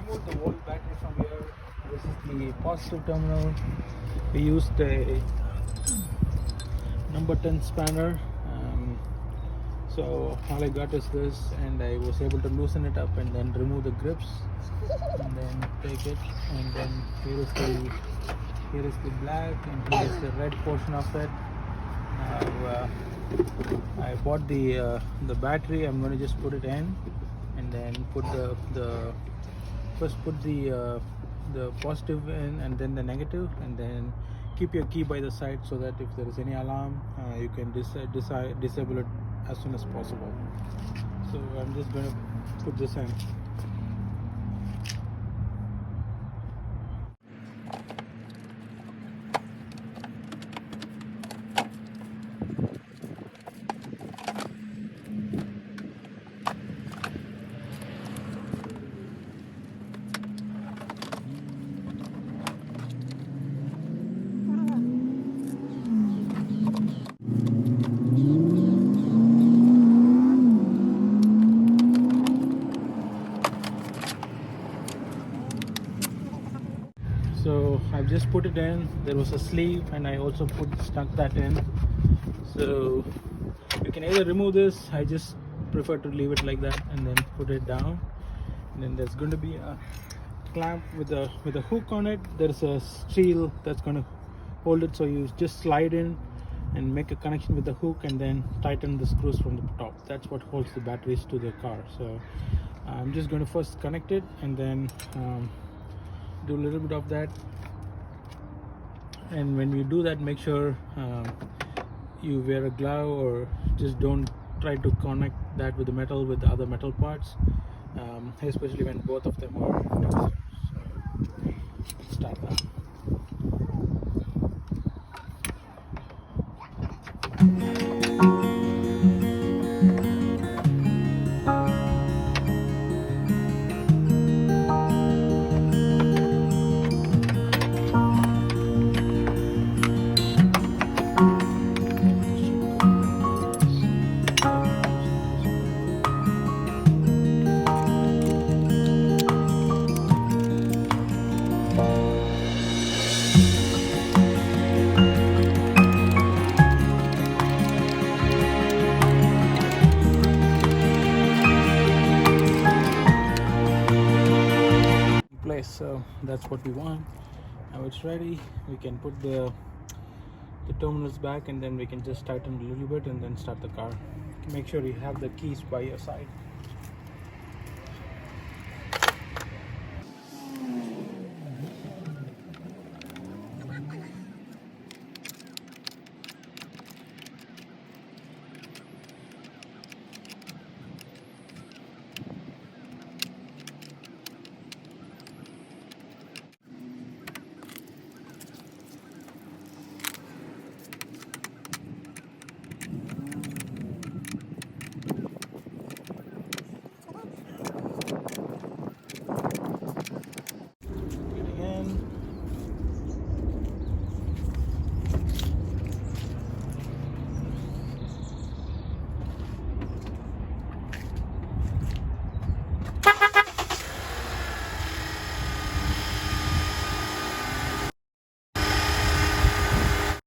removed the volt battery from here. This is the positive terminal. We used a number 10 spanner. So all I got is this, and I was able to loosen it up and then remove the grips and then take it, and then here is the black and here is the red portion of it. Now I bought the battery. I'm going to just put it in and then put the first put the positive in and then the negative, and then keep your key by the side so that if there is any alarm you can disable it as soon as possible. So I'm just going to put this in. So I've just put it in. There was a sleeve and I also stuck that in. So you can either remove this. I just prefer to leave it like that and then put it down. And then there's going to be a clamp with a hook on it. There's a steel that's going to hold it, so you just slide in and make a connection with the hook and then tighten the screws from the top. That's what holds the batteries to the car. So I'm just going to first connect it and then do a little bit of that. And when you do that, make sure you wear a glove, or just don't try to connect that with the metal with the other metal parts, especially when both of them are together. So let's start now. Place, so that's what we want. Now it's ready. We can put the terminals back and then we can just tighten a little bit and then start the car. Make sure you have the keys by your side.